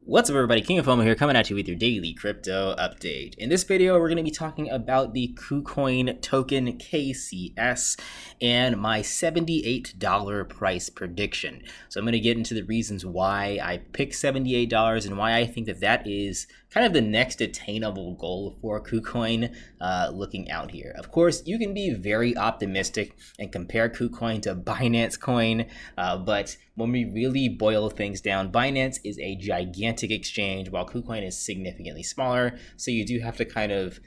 What's up everybody, King of Fomo here, coming at you with your daily crypto update. In this video, we're going to be talking about the Kucoin token KCS and my $78 price prediction. So I'm going to get into the reasons why I picked $78 and why I think that that is kind of the next attainable goal for Kucoin looking out here. Of course, you can be very optimistic and compare Kucoin to Binance coin, but when we really boil things down, Binance is a gigantic exchange while Kucoin is significantly smaller. So you do have to kind of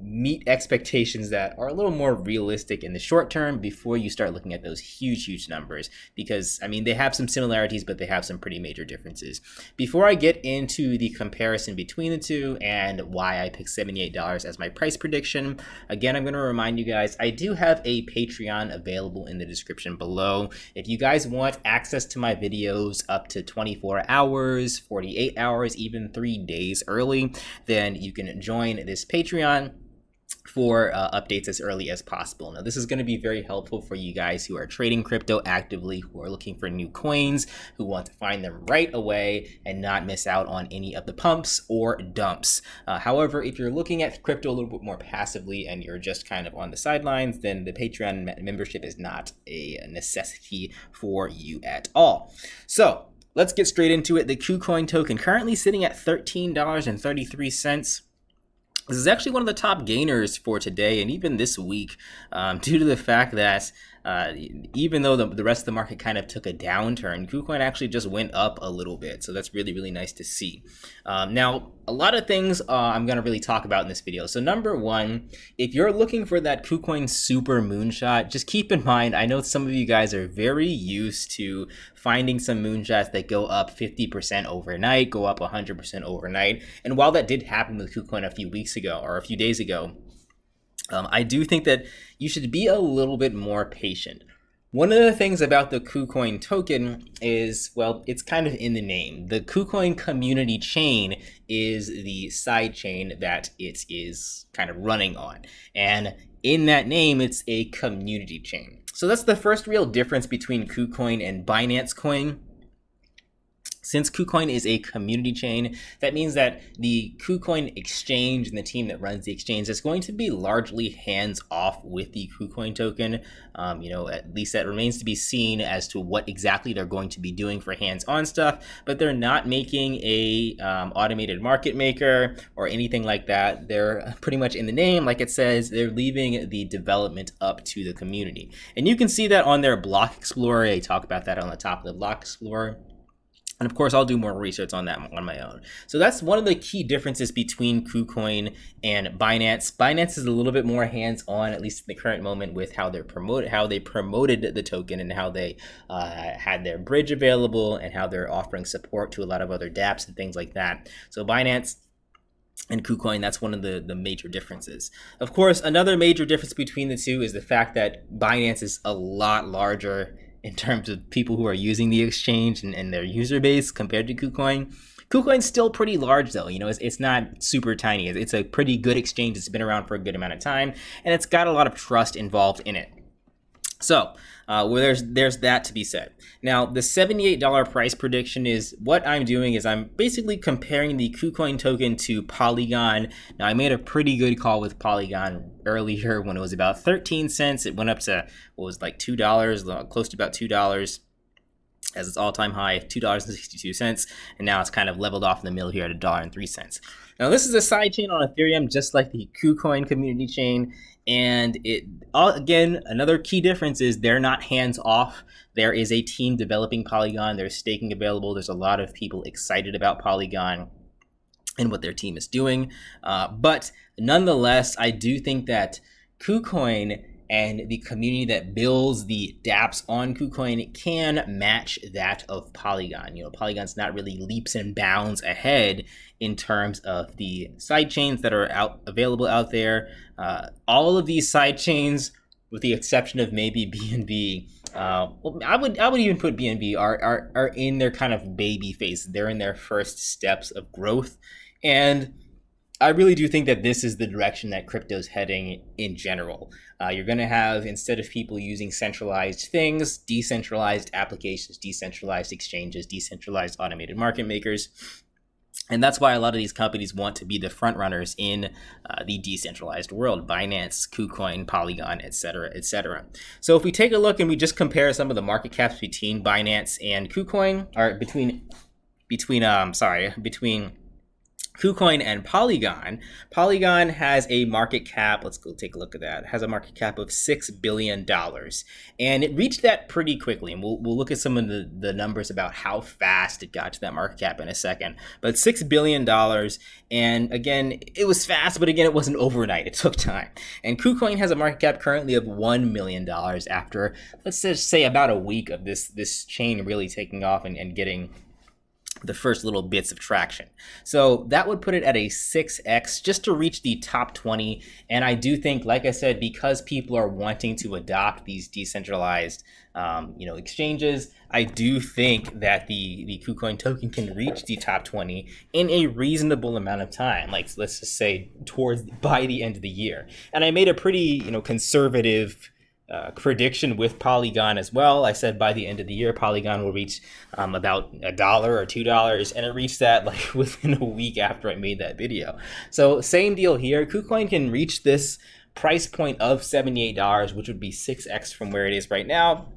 meet expectations that are a little more realistic in the short term before you start looking at those huge numbers, because I mean, they have some similarities, but they have some pretty major differences. Before I get into the comparison between the two and why I picked $78 as my price prediction, again, I'm going to remind you guys, I do have a Patreon available in the description below. If you guys want access to my videos up to 24 hours, 48 hours, even 3 days early, then you can join this Patreon for updates as early as possible. Now, this is going to be very helpful for you guys who are trading crypto actively, who are looking for new coins, who want to find them right away and not miss out on any of the pumps or dumps. However, if you're looking at crypto a little bit more passively and you're just kind of on the sidelines, then the Patreon membership is not a necessity for you at all. So let's get straight into it. The Kucoin token currently sitting at $13.33. This is actually one of the top gainers for today and even this week, due to the fact that even though the rest of the market kind of took a downturn, Kucoin actually just went up a little bit. So that's really nice to see. Now, a lot of things I'm going to really talk about in this video. So number one, if you're looking for that Kucoin super moonshot, just keep in mind, I know some of you guys are very used to finding some moonshots that go up 50% overnight, go up 100% overnight. And while that did happen with Kucoin a few weeks ago or a few days ago, I do think that you should be a little bit more patient. One of the things about the Kucoin token is, well, it's kind of in the name. The Kucoin community chain is the side chain that it is kind of running on. And in that name, it's a community chain. So that's the first real difference between Kucoin and Binance coin. Since Kucoin is a community chain, that means that the Kucoin exchange and the team that runs the exchange is going to be largely hands-off with the Kucoin token. At least that remains to be seen as to what exactly they're going to be doing for hands-on stuff, but they're not making a automated market maker or anything like that. They're pretty much in the name, like it says, they're leaving the development up to the community. And you can see that on their block explorer. They talk about that on the top of the block explorer. And of course, I'll do more research on that on my own. So that's one of the key differences between Kucoin and Binance. Binance is a little bit more hands-on, at least in the current moment, with how they promoted the token and how they had their bridge available and how they're offering support to a lot of other Dapps and things like that. So Binance and Kucoin, that's one of the major differences. Of course, another major difference between the two is the fact that Binance is a lot larger in terms of people who are using the exchange and their user base compared to Kucoin. Kucoin's still pretty large though, it's not super tiny. It's a pretty good exchange. It's been around for a good amount of time and it's got a lot of trust involved in it. So there's that to be said. Now, the $78 price prediction is what I'm doing is I'm basically comparing the Kucoin token to Polygon. Now, I made a pretty good call with Polygon earlier when it was about 13 cents. It went up to what was like $2, close to about $2 as its all-time high, $2.62, and now it's kind of leveled off in the middle here at $1.03. Now, this is a side chain on Ethereum, just like the Kucoin community chain. And again, another key difference is they're not hands off. There is a team developing Polygon. There's staking available. There's a lot of people excited about Polygon and what their team is doing. But nonetheless, I do think that Kucoin and the community that builds the dApps on Kucoin can match that of Polygon. Polygon's not really leaps and bounds ahead in terms of the side chains that are available out there. All of these side chains, with the exception of maybe BNB, well, I would even put BNB are in their kind of baby phase. They're in their first steps of growth, and I really do think that this is the direction that crypto's heading in general. You're going to have, instead of people using centralized things, decentralized applications, decentralized exchanges, decentralized automated market makers. And that's why a lot of these companies want to be the front runners in the decentralized world: Binance, Kucoin, Polygon, etc., etc. So if we take a look and we just compare some of the market caps between Binance and Kucoin, or between Kucoin and Polygon. Polygon has a market cap, let's go take a look at that, has a market cap of $6 billion. And it reached that pretty quickly. And we'll look at some of the numbers about how fast it got to that market cap in a second. But $6 billion. And again, it was fast, but again, it wasn't overnight. It took time. And Kucoin has a market cap currently of $1 million after, let's just say, about a week of this chain really taking off and getting the first little bits of traction. So that would put it at a 6x just to reach the top 20. And I do think, like I said, because people are wanting to adopt these decentralized exchanges, I do think that the Kucoin token can reach the top 20 in a reasonable amount of time. Like, let's just say by the end of the year. And I made a pretty, conservative prediction with Polygon as well. I said by the end of the year, Polygon will reach about $1 or $2, and it reached that like within a week after I made that video. So same deal here. Kucoin can reach this price point of $78, which would be 6x from where it is right now.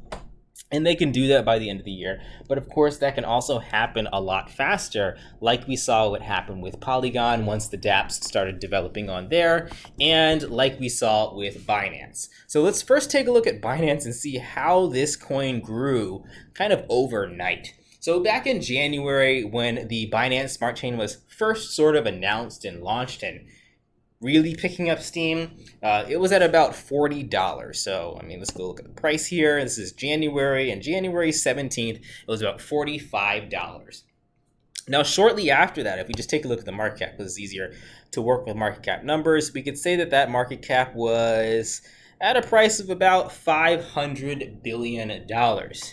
And they can do that by the end of the year. But of course, that can also happen a lot faster, like we saw what happened with Polygon once the Dapps started developing on there, and like we saw with Binance. So let's first take a look at Binance and see how this coin grew kind of overnight. So back in January, when the Binance Smart Chain was first sort of announced and launched and really picking up steam, it was at about $40. So, let's go look at the price here. This is January, and January 17th, it was about $45. Now, shortly after that, if we just take a look at the market cap, because it's easier to work with market cap numbers, we could say that market cap was at a price of about $500 billion.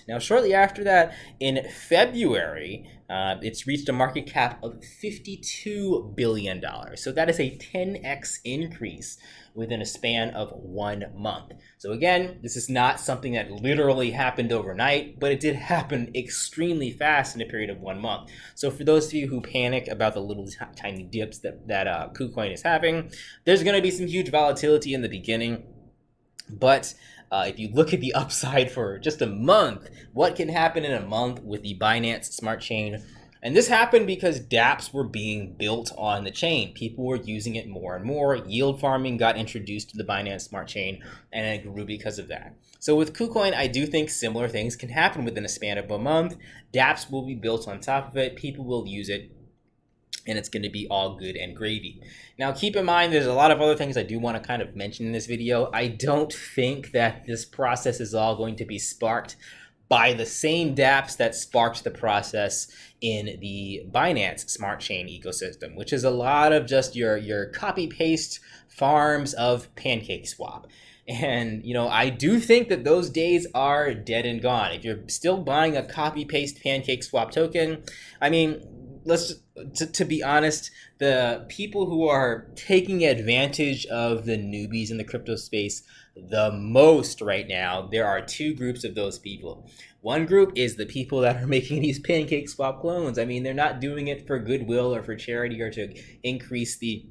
Now, shortly after that, in February, it's reached a market cap of $52 billion. So that is a 10x increase within a span of 1 month. So again, this is not something that literally happened overnight, but it did happen extremely fast in a period of 1 month. So for those of you who panic about the little tiny dips that Kucoin is having, there's going to be some huge volatility in the beginning. But if you look at the upside for just a month, what can happen in a month with the Binance Smart Chain? And this happened because Dapps were being built on the chain. People were using it more and more. Yield farming got introduced to the Binance Smart Chain, and it grew because of that. So with Kucoin, I do think similar things can happen within a span of a month. Dapps will be built on top of it. People will use it, and it's going to be all good and gravy. Now, keep in mind, there's a lot of other things I do want to kind of mention in this video. I don't think that this process is all going to be sparked by the same Dapps that sparked the process in the Binance Smart Chain ecosystem, which is a lot of just your copy-paste farms of PancakeSwap. And, I do think that those days are dead and gone. If you're still buying a copy-paste PancakeSwap token, to be honest, the people who are taking advantage of the newbies in the crypto space the most right now, there are two groups of those people. One group is the people that are making these PancakeSwap clones. They're not doing it for goodwill or for charity or to increase the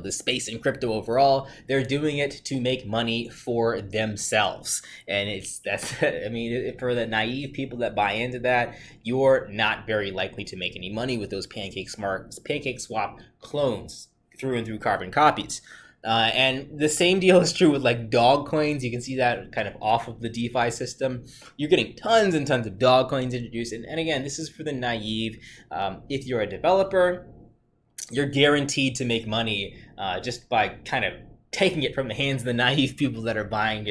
space in crypto overall. They're doing it to make money for themselves. And for the naive people that buy into that, you're not very likely to make any money with those PancakeSwap clones through and through carbon copies. And the same deal is true with like dog coins. You can see that kind of off of the DeFi system. You're getting tons and tons of dog coins introduced. And again, this is for the naive. If you're a developer, you're guaranteed to make money just by kind of taking it from the hands of the naive people that are buying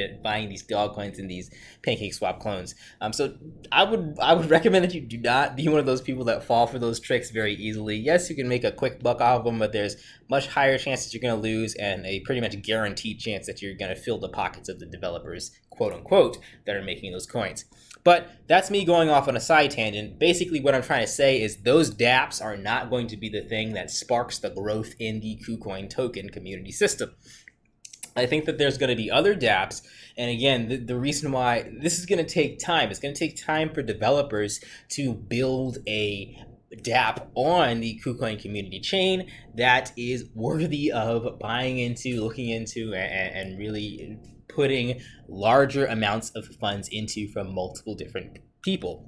these dog coins and these PancakeSwap clones. So I would recommend that you do not be one of those people that fall for those tricks very easily. Yes, you can make a quick buck off of them, but there's much higher chances you're going to lose and a pretty much guaranteed chance that you're going to fill the pockets of the developers quote unquote, that are making those coins. But that's me going off on a side tangent. Basically, what I'm trying to say is those dApps are not going to be the thing that sparks the growth in the Kucoin token community system. I think that there's going to be other dApps. And again, the reason why this is going to take time, it's going to take time for developers to build a dApp on the Kucoin community chain that is worthy of buying into, looking into, and really putting larger amounts of funds into from multiple different people.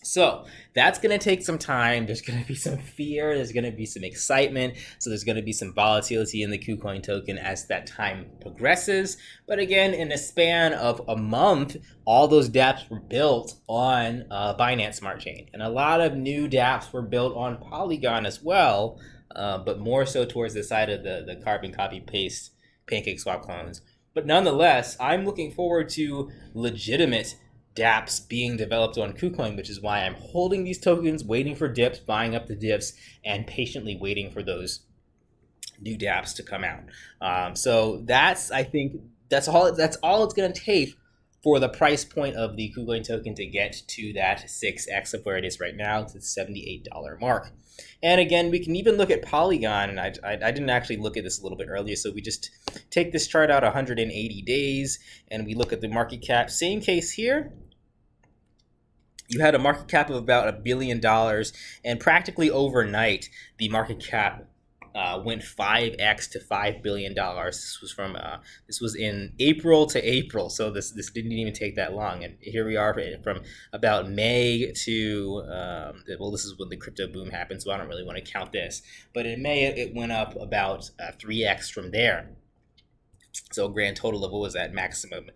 So that's going to take some time. There's going to be some fear. There's going to be some excitement. So there's going to be some volatility in the Kucoin token as that time progresses. But again, in a span of a month, all those dApps were built on Binance Smart Chain. And a lot of new dApps were built on Polygon as well, but more so towards the side of the carbon copy paste PancakeSwap clones. But nonetheless, I'm looking forward to legitimate dApps being developed on Kucoin, which is why I'm holding these tokens, waiting for dips, buying up the dips, and patiently waiting for those new dApps to come out. So I think that's all it's going to take for the price point of the Kucoin token to get to that 6x of where it is right now, to the $78 mark. And again, we can even look at Polygon, and I didn't actually look at this a little bit earlier, so we just take this chart out 180 days, and we look at the market cap. Same case here. You had a market cap of about $1 billion, and practically overnight, the market cap went 5x to $5 billion. This was in April to April, so this didn't even take that long. And here we are from about May to well, this is when the crypto boom happened, so I don't really want to count this. But in May, it went up about 3x from there. So a grand total of, what was that, maximum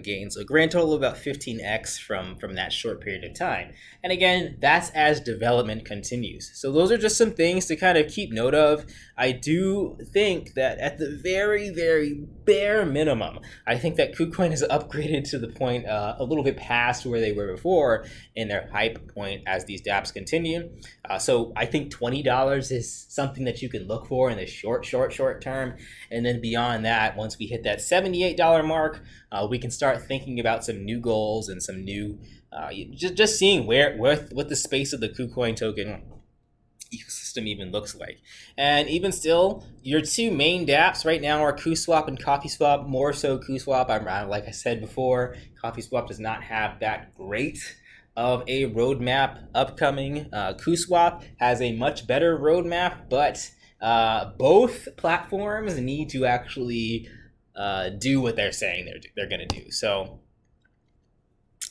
gains? A grand total of about 15x from that short period of time. And again, that's as development continues. So those are just some things to kind of keep note of. I do think that at the very, very bare minimum, I think that Kucoin has upgraded to the point a little bit past where they were before in their hype point as these dApps continue. So I think $20 is something that you can look for in the short term. And then beyond that, once we hit that $78 mark, we can start thinking about some new goals and some new, just seeing what the space of the Kucoin token ecosystem even looks like. And even still, your two main dApps right now are Kuswap and CoffeeSwap. More so Kuswap. Like I said before, CoffeeSwap does not have that great of a roadmap upcoming. Kuswap has a much better roadmap, but both platforms need to actually do what they're saying they're going to do. So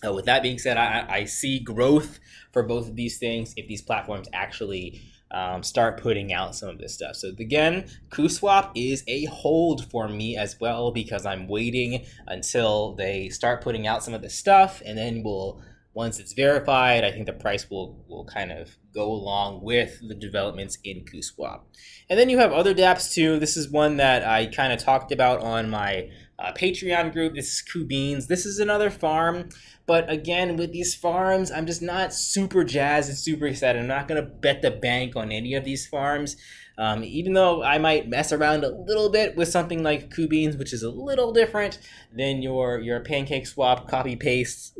with that being said, I see growth for both of these things if these platforms actually start putting out some of this stuff. So again, Kuswap is a hold for me as well, because I'm waiting until they start putting out some of this stuff, and then once it's verified, I think the price will kind of go along with the developments in Kuswap. And then you have other dApps too. This is one that I kind of talked about on my Patreon group. This is Kubeans. This is another farm. But again, with these farms, I'm just not super jazzed and super excited. I'm not going to bet the bank on any of these farms. Even though I might mess around a little bit with something like Kubeans, which is a little different than your PancakeSwap copy paste.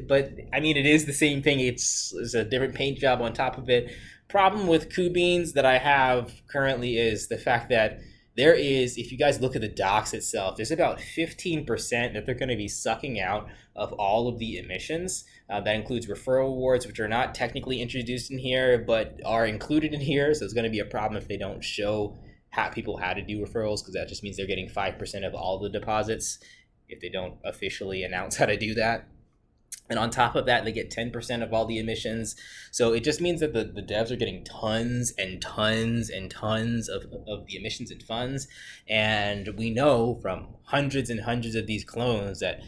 But I mean, it is the same thing. It's a different paint job on top of it. Problem with Kubeans that I have currently is the fact that there is, if you guys look at the docs itself, there's about 15% that they're going to be sucking out of all of the emissions. That includes referral rewards, which are not technically introduced in here, but are included in here. So it's going to be a problem if they don't show people how to do referrals, because that just means they're getting 5% of all the deposits if they don't officially announce how to do that. And on top of that, they get 10% of all the emissions. So it just means that the devs are getting tons and tons and tons of the emissions and funds. And we know from hundreds and hundreds of these clones that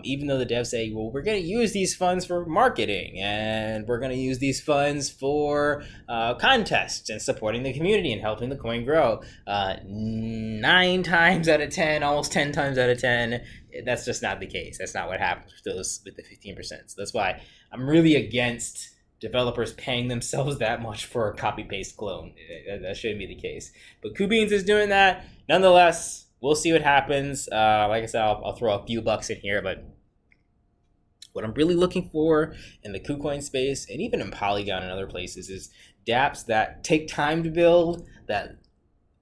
even though the devs say, well, we're going to use these funds for marketing, and we're going to use these funds for contests and supporting the community and helping the coin grow, 9 times out of 10, almost 10 times out of 10, that's just not the case. That's not what happens with the 15%. So that's why I'm really against developers paying themselves that much for a copy-paste clone. That shouldn't be the case. But Kubeans is doing that. Nonetheless, we'll see what happens. Like I said, I'll throw a few bucks in here, but what I'm really looking for in the Kucoin space and even in Polygon and other places is dApps that take time to build, that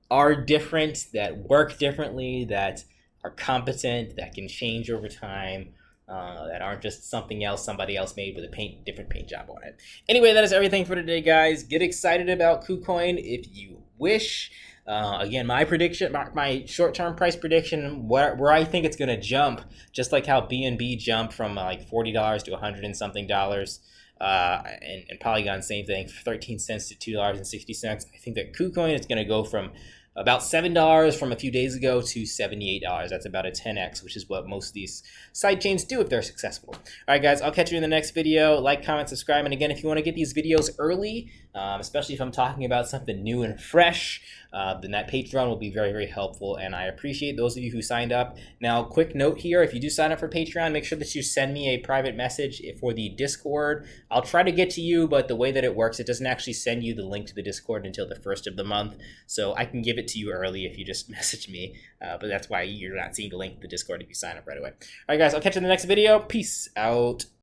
are different, that work differently, that are competent, that can change over time, that aren't just something else somebody else made with a different paint job on it. Anyway, that is everything for today, guys. Get excited about Kucoin if you wish. Again, my prediction, my short-term price prediction, where I think it's going to jump, just like how BNB jumped from like $40 to 100 and something dollars. And Polygon, same thing, 13 cents to $2.60. I think that KuCoin is going to go from about $7 from a few days ago to $78. That's about a 10x, which is what most of these sidechains do if they're successful. All right, guys, I'll catch you in the next video. Like, comment, subscribe. And again, if you want to get these videos early, especially if I'm talking about something new and fresh, then that Patreon will be very, very helpful. And I appreciate those of you who signed up. Now, quick note here, if you do sign up for Patreon, make sure that you send me a private message for the Discord. I'll try to get to you, but the way that it works, it doesn't actually send you the link to the Discord until the 1st of the month. So I can give it to you early if you just message me. But that's why you're not seeing the link to the Discord if you sign up right away. All right, guys, I'll catch you in the next video. Peace out.